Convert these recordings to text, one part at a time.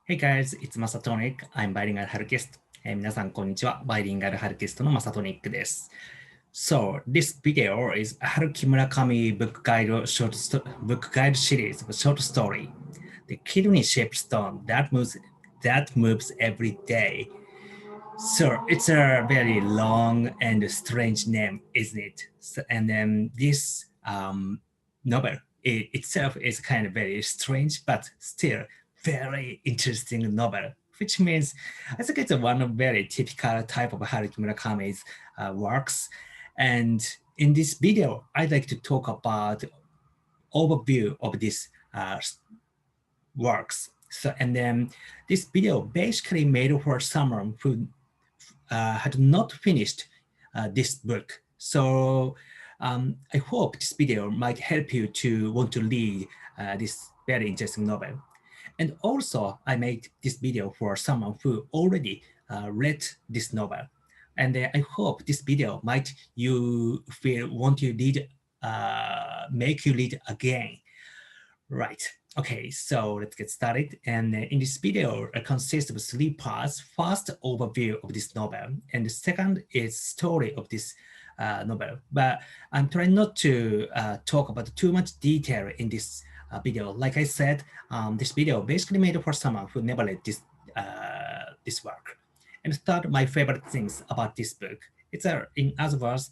Hey guys, it's masatonic. I'm Bilingual Harukist. 皆さん、こんにちは。バイリンガルハルキストのマサトニックです。So, this video is Haruki Murakami book guide series of short story. The kidney-shaped stone that moves every day. So, it's a very long and strange name, isn't it? And then this novel itself is kind of very strange, but still very interesting novel, which means I think it's one of very typical type of Haruki Murakami's works. And in this video, I'd like to talk about overview of these works. So, and then this video basically made for someone who had not finished this book. So I hope this video might help you to want to read this very interesting novel. And also, I made this video for someone who already read this novel. And I hope this video might want to read, make you read again. Right. Okay, so let's get started. And in this video, it consists of three parts. First, overview of this novel. And the second is story of this novel. But I'm trying not to talk about too much detail in this video. Like I said, this video basically made for someone who never read this work. And third, my favorite things about this book. It's in other words,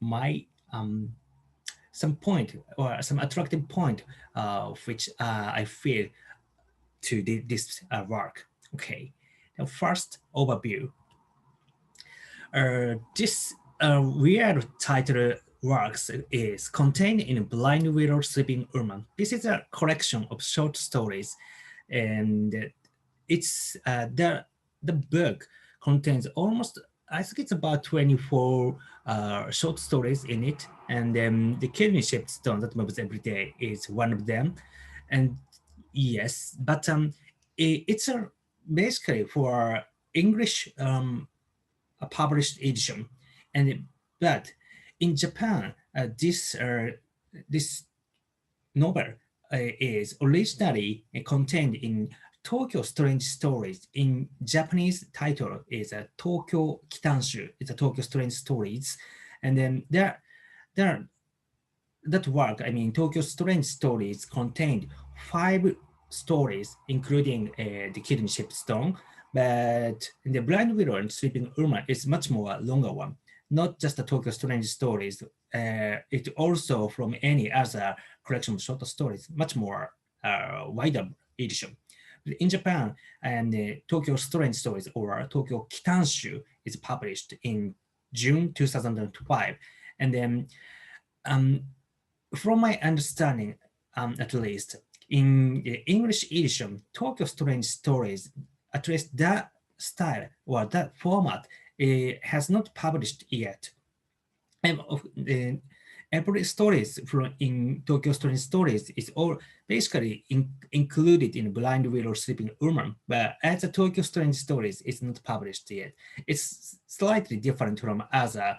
my some point or some attractive point which I feel to this work. Okay, now first overview. This weird title works is contained in Blind Willow Sleeping Woman. This is a collection of short stories, and it's the book contains almost, I think it's about 24 short stories in it, and then the kidney-shaped stone that moves every day is one of them. And yes, but it's basically for English a published edition, but in Japan, this novel is originally contained in Tokyo Strange Stories. In Japanese title is a Tokyo Kitanshu. It's a Tokyo Strange Stories. And then that work, I mean, Tokyo Strange Stories contained 5 stories, including the kidney-shaped stone. But the Blind Willow and Sleeping Woman is much more longer one. Not just the Tokyo Strange Stories. It also from any other collection of short stories, much more wider edition. In Japan, and Tokyo Strange Stories or Tokyo Kitanshu is published in June 2005. And then from my understanding, at least, in the English edition, Tokyo Strange Stories, at least that style or that format has not published yet. And every stories from in Tokyo Strange Stories is all basically included in Blind Willow Sleeping Woman, but as a Tokyo Strange Stories, it's not published yet. It's slightly different from other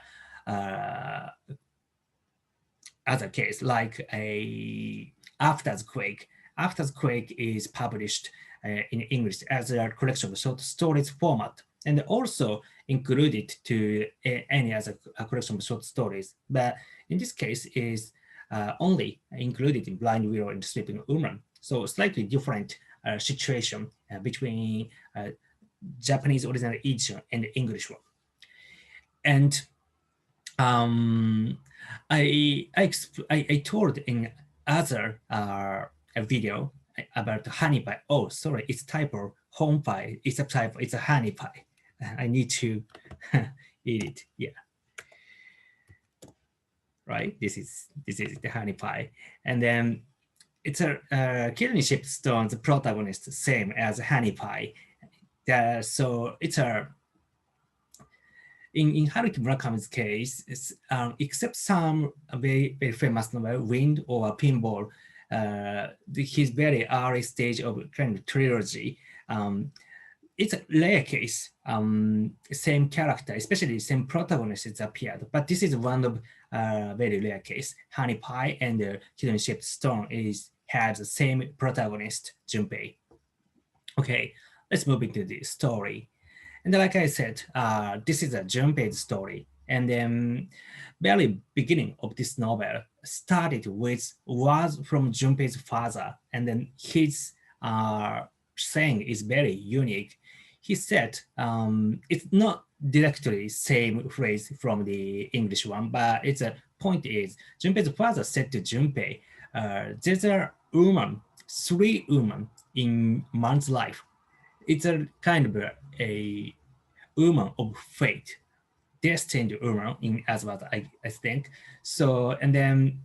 case, like a After's Quake. After's Quake is published in English as a collection of short stories format, and also included to any other collection of short stories. But in this case, is only included in Blind Willow and Sleeping Woman. So slightly different situation between Japanese original edition and the English one. And I told in other video about honey pie. Oh, sorry, it's typo. Home pie. It's a typo. It's a honey pie. I need to eat it. Yeah. Right. This is the honey pie, and then it's a kidney-shaped stone. The protagonist same as honey pie. So it's a in Haruki Murakami's case, except some very, very famous novel, Wind or Pinball, his very early stage of kind of trilogy, it's a rare case. Same character, especially same protagonist has appeared, but this is one of very rare case. Honey Pie and Kidney-Shaped Stone has the same protagonist, Junpei. Okay, let's move into the story. And like I said, this is a Junpei's story. And then very beginning of this novel started with was from Junpei's father. And then his uh, saying is very unique. He said, it's not directly same phrase from the English one, but it's a point is Junpei's father said to Junpei, there's a woman, three women in man's life. It's a kind of a woman of fate, destined woman in as well, I think. So and then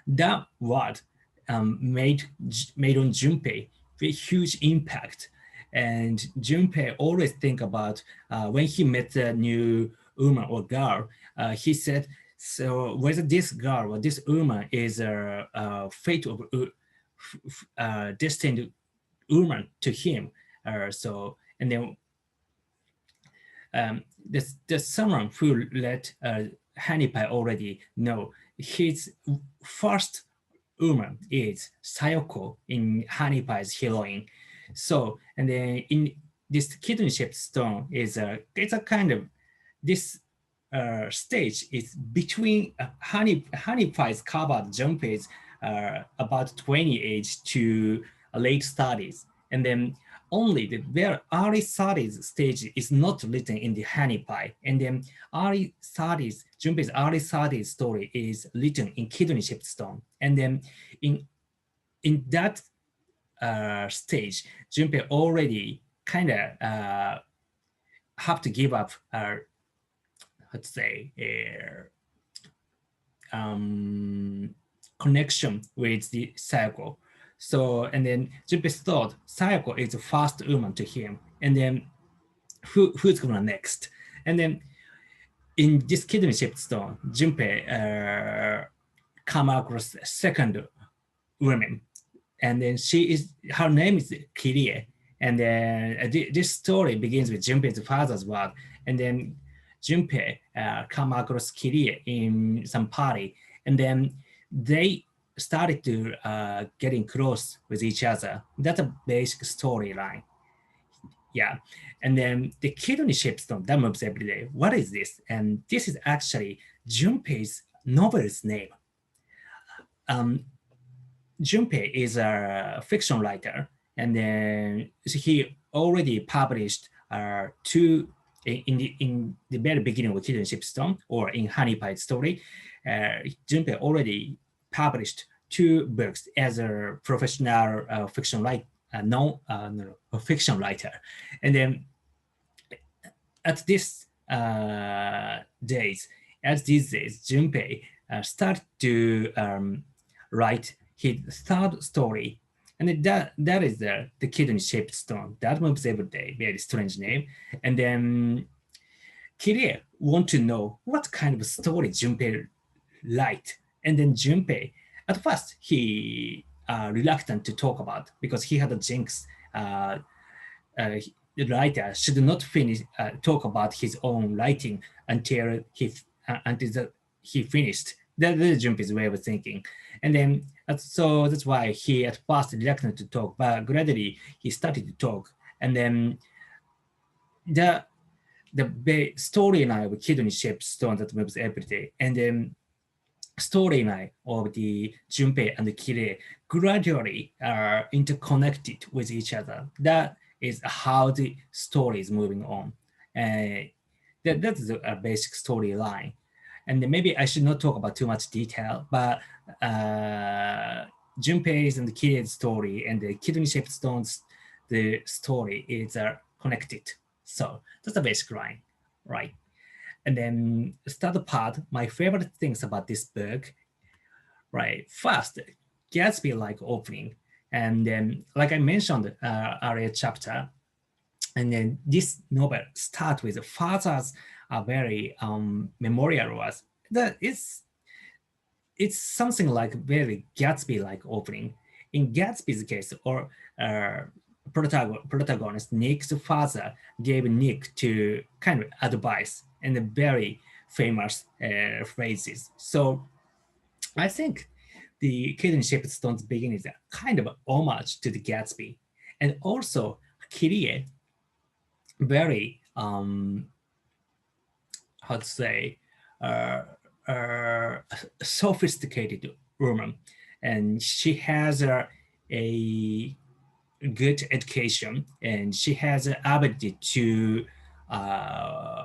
that word made on Junpei a huge impact. And Junpei always think about when he met a new woman or girl, he said, so whether this girl or this woman is a fate of destined woman to him. So and then there's someone who let Honey Pie already know his first woman is Sayoko in Honey Pie's heroine. So and then in this kidney shaped stone is it's a kind of this stage is between Honey Pie's covered jump is about 20 age to late studies, and then only the very early studies stage is not written in the Honey Pie, and then early studies Junpei's early studies story is written in kidney shaped stone, and then in that stage, Junpei already kind of have to give up, let's say, connection with the Sayako. So, and then Junpei thought Sayako is the first woman to him, and then who's gonna next? And then in this kidney shaped stone, Junpei come across a second woman, and then her name is Kirie, and then this story begins with Junpei's father's word, and then Junpei come across Kirie in some party, and then they started to getting close with each other. That's a basic storyline. Yeah, and then the kidney shaped stone that moves every day. What is this? And this is actually Junpei's novel's name. Um, Junpei is a fiction writer, and then he already published two in the very beginning of Kitten Shipstone or in Honey Pie Story. Junpei already published two books as a professional fiction writer, a fiction writer, and then at this days, as these days, Junpei started to write his third story, and that is the kidney shaped stone that moves every day. Very strange name. And then Kirie want to know what kind of story Junpei liked, and then Junpei at first he reluctant to talk about because he had a jinx. Uh, the writer should not finish talk about his own writing until he finished. That is Junpei's way of thinking, and then so that's why he at first reluctant to talk, but gradually he started to talk, and then the storyline of kidney shaped stone that moves every day, and then storyline of the Junpei and the Kirie gradually are interconnected with each other. That is how the story is moving on. That is a basic storyline. And then maybe I should not talk about too much detail, but Junpei's and the Kirie's story and the kidney shaped stones, the story is connected. So that's the basic line, right? And then start part, my favorite things about this book, right? First, Gatsby-like opening. And then, like I mentioned earlier chapter, and then this novel starts with the father's very memorial words. That it's something like very Gatsby-like opening. In Gatsby's case, or protagonist Nick's father gave Nick to kind of advice and very famous phrases. So I think the Kitten Shaped Stone's beginning is a kind of homage to the Gatsby. And also Kirie, very how to say, uh, uh, sophisticated woman, and she has a good education, and she has an ability to uh,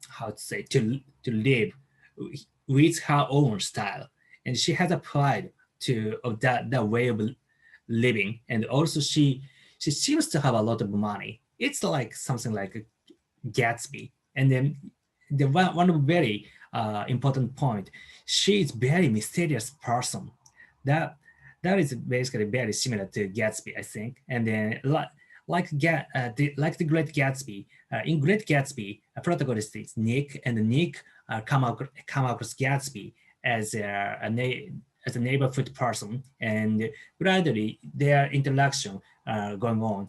how to say, to live with her own style, and she has applied to of that way of living, and also she seems to have a lot of money. It's like something like Gatsby. And then the one very important point, she is very mysterious person. That that is basically very similar to Gatsby, I think. And then like the Great Gatsby, in Great Gatsby, a protagonist is Nick, and Nick come across Gatsby as as a neighborhood person, and gradually their interaction going on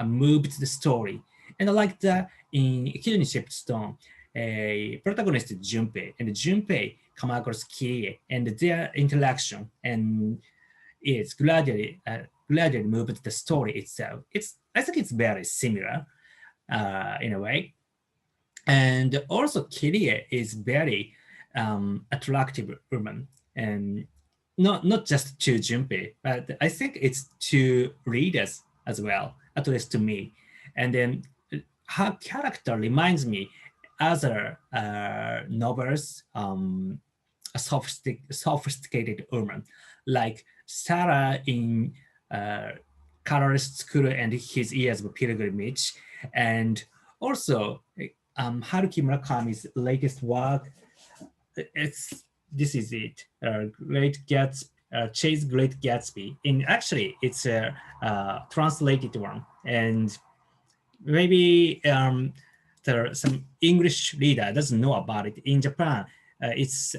moved the story. And like that in Kidney Shaped Stone, a protagonist is Junpei, and Junpei come across Kirie, and their interaction and it's gradually moved the story itself. I think it's very similar in a way. And also Kirie is very attractive woman, and not just to Junpei, but I think it's to readers as well, at least to me. And then her character reminds me other novels, a sophisticated woman, like Sarah in uh, Colorist School and His Years of Pilgrimage, and also Haruki Murakami's latest work. It's this is it. Great Gatsby, Chase Great Gatsby. In actually, it's a translated one, and maybe there are some English reader doesn't know about it. In Japan, it's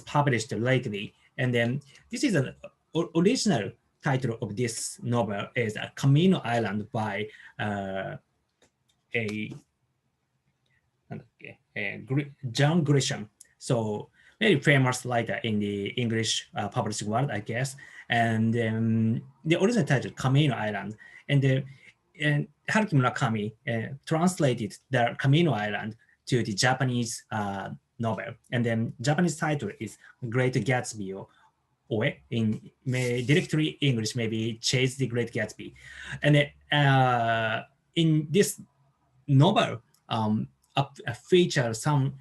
published lately, and then this is an original title of this novel is Camino Island by a John Grisham. So very famous writer in the English publishing world, I guess. And the original title, Camino Island, and Haruki Murakami translated the Camino Island to the Japanese novel. And then Japanese title is Great Gatsby, or in directly English, maybe Chase the Great Gatsby. And in this novel, features some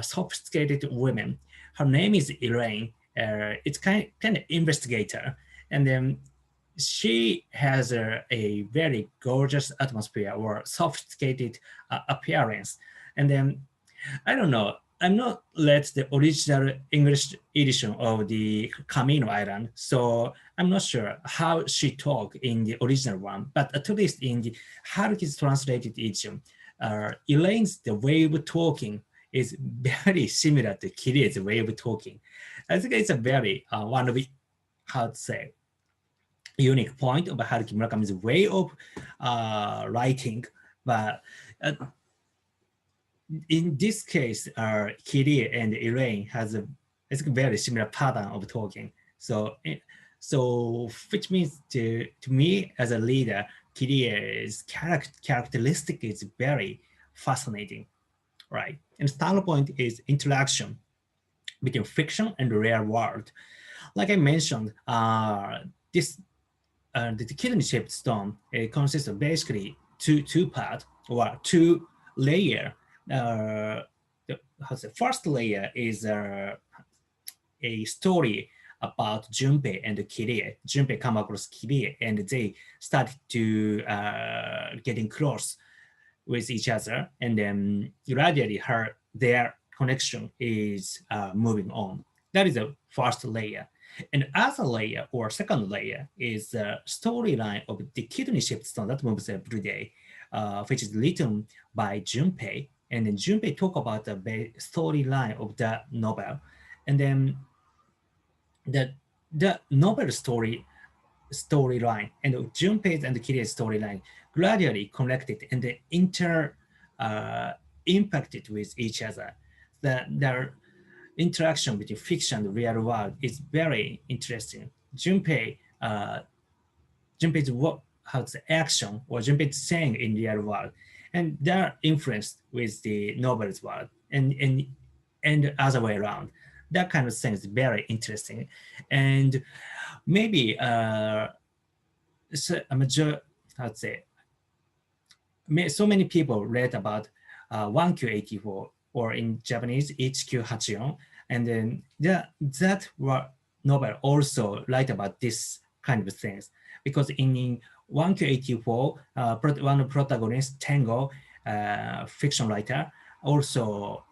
sophisticated women. Her name is Elaine. It's kind of investigator, and then she has a very gorgeous atmosphere or sophisticated appearance. And then I don't know. I'm not read the original English edition of the Camino Island, so I'm not sure how she talked in the original one. But at least in the Haruki's translated edition, Elaine's the way of talking is very similar to Kirie's way of talking. I think it's a very one of the, how to say, unique point of Haruki Murakami's way of writing. But in this case, Kirie and Elaine has a very similar pattern of talking. So which means to me as a reader, Kirie's characteristic is very fascinating, right? And standpoint is interaction between fiction and the real world. Like I mentioned, the kidney shaped stone consists of basically two part or two layer. The first layer is a story about Junpei and Kirie. Junpei come across Kirie and they start to getting close with each other, and then gradually their connection is moving on. That is the first layer. And other layer or second layer is the storyline of the kidney shaped stone that moves every day, which is written by Junpei. And then Junpei talk about the storyline of the novel. And then the novel storyline and Junpei's and Kirie's storyline gradually connected and they impacted with each other. Their interaction between fiction and the real world is very interesting. Junpei Junpei's what how to say action or Junpei's saying in real world, and they're influenced with the novel's world, and the other way around. That kind of thing is very interesting, and maybe so a major how to say so many people read about 1Q84 or in Japanese HQ84, and then that novel also write about this kind of things because in 1Q84, one of the protagonists, Tango, fiction writer, also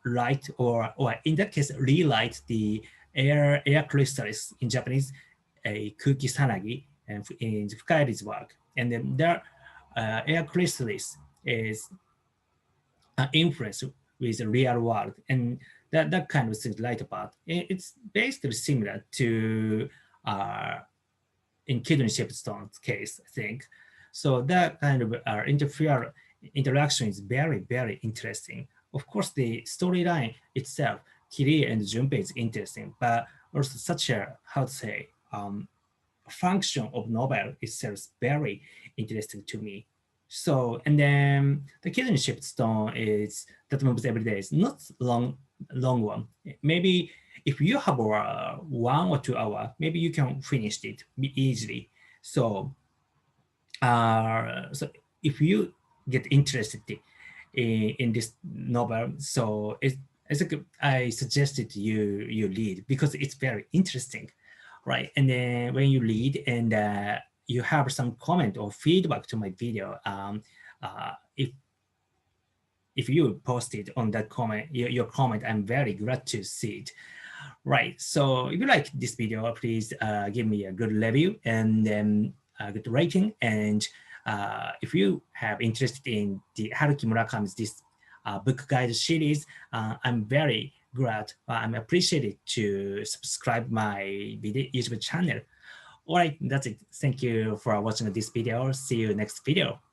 write or in that case rewrite the air crystals in Japanese, a kuki sanagi, and in Fukai's work, and then there air crystals is influence with the real world, and that kind of thing light about. It's basically similar to uh, in kidney shaped stone's case, I think. So that kind of interaction is very interesting. Of course, the storyline itself, Kiri and Junpei is interesting, but also such a how to say function of novel itself is very interesting to me. So, and then the kidney shaped stone is that moves every day. It's not long one. Maybe if you have a 1 or 2 hour, maybe you can finish it easily. So, so if you get interested in this novel, so it's a good, I suggested you read because it's very interesting, right? And then when you read and you have some comment or feedback to my video, if you posted on that comment, your comment, I'm very glad to see it. Right. So if you like this video, please give me a good review and then a good rating. And if you have interest in the Haruki Murakami's this book guide series, I'm very glad. I'm appreciated to subscribe my video YouTube channel. All right, that's it. Thank you for watching this video. See you next video.